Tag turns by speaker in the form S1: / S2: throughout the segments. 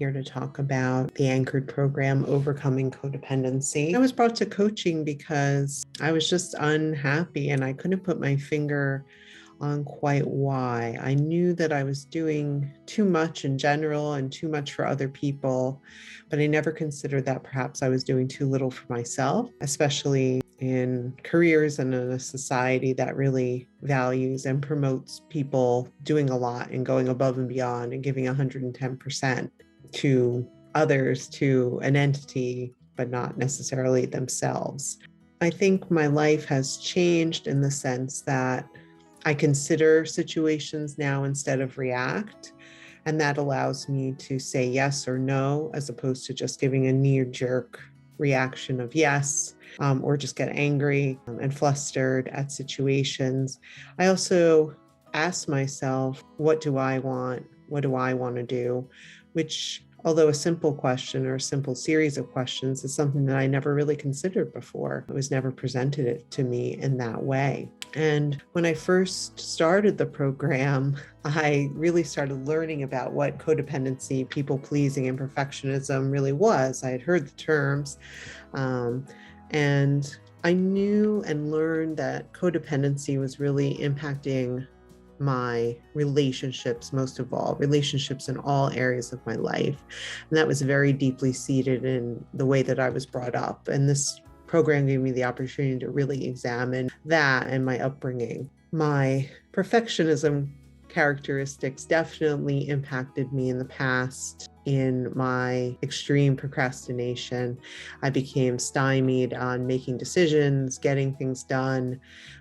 S1: here to talk about the Anchored program, Overcoming Codependency. I was brought to coaching because I was just unhappy and I couldn't put my finger on quite why. I knew that I was doing too much in general and too much for other people, but I never considered that perhaps I was doing too little for myself, especially in careers and in a society that really values and promotes people doing a lot and going above and beyond and giving 110% to others, to an entity, but not necessarily themselves. I think my life has changed in the sense that I consider situations now instead of react. And that allows me to say yes or no, as opposed to just giving a knee-jerk reaction of yes, or just get angry and flustered at situations. I also ask myself, what do I want? What do I want to do? Which, although a simple question or a simple series of questions, is something that I never really considered before. It was never presented to me in that way. And when I first started the program, I really started learning about what codependency, people pleasing, and perfectionism really was. I had heard the terms, and I knew and learned that codependency was really impacting my relationships, most of all, relationships in all areas of my life. And that was very deeply seated in the way that I was brought up. And this program gave me the opportunity to really examine that and my upbringing. My perfectionism characteristics definitely impacted me in the past. In my extreme procrastination, I became stymied on making decisions, getting things done,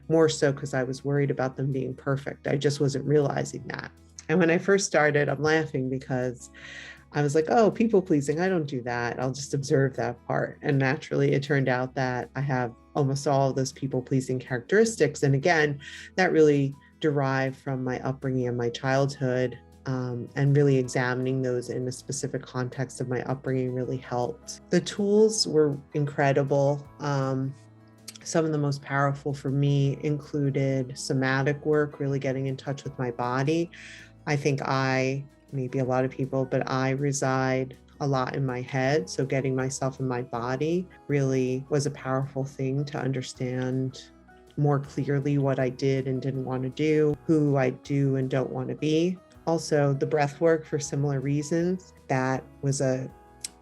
S1: more so because I was worried about them being perfect. I just wasn't realizing that. And when I first started, I'm laughing because I was like, oh, people pleasing, I don't do that. I'll just observe that part. And naturally, it turned out that I have almost all of those people pleasing characteristics. And again, that really derived from my upbringing and my childhood. And really examining those in a specific context of my upbringing really helped. The tools were incredible. Some of the most powerful for me included somatic work, really getting in touch with my body. I think maybe a lot of people, but I reside a lot in my head. So getting myself in my body really was a powerful thing to understand more clearly what I did and didn't want to do, who I do and don't want to be. Also, the breath work for similar reasons. That was a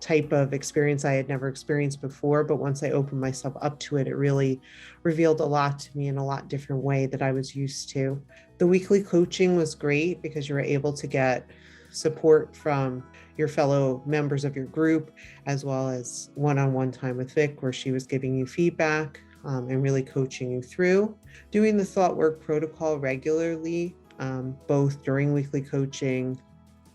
S1: type of experience I had never experienced before, but once I opened myself up to it, it really revealed a lot to me in a lot different way that I was used to. The weekly coaching was great because you were able to get support from your fellow members of your group, as well as one-on-one time with Vic, where she was giving you feedback and really coaching you through. Doing the thought work protocol regularly, both during weekly coaching,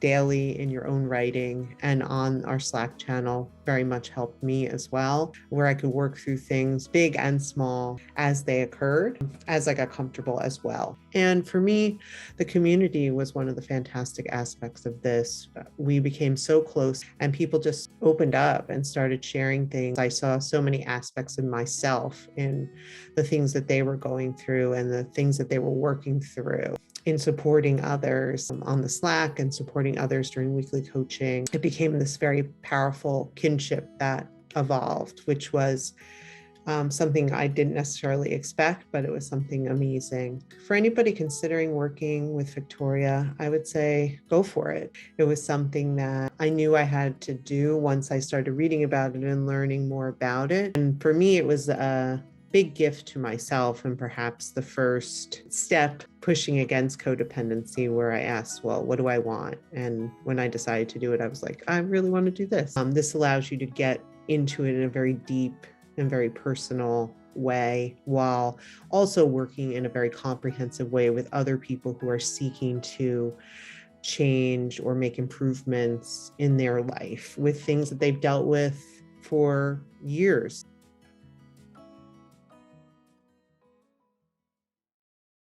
S1: daily in your own writing, and on our Slack channel very much helped me as well, where I could work through things big and small as they occurred, as I got comfortable as well. And for me, the community was one of the fantastic aspects of this. We became so close and people just opened up and started sharing things. I saw so many aspects of myself in the things that they were going through and the things that they were working through in supporting others on the Slack and supporting others during weekly coaching. It became this very powerful kinship that evolved, which was something I didn't necessarily expect, but it was something amazing. For anybody considering working with Victoria, I would say go for it. It was something that I knew I had to do once I started reading about it and learning more about it. And for me, it was a big gift to myself and perhaps the first step pushing against codependency, where I asked, well, what do I want? And when I decided to do it, I was like, I really want to do this. This allows you to get into it in a very deep and very personal way, while also working in a very comprehensive way with other people who are seeking to change or make improvements in their life with things that they've dealt with for years.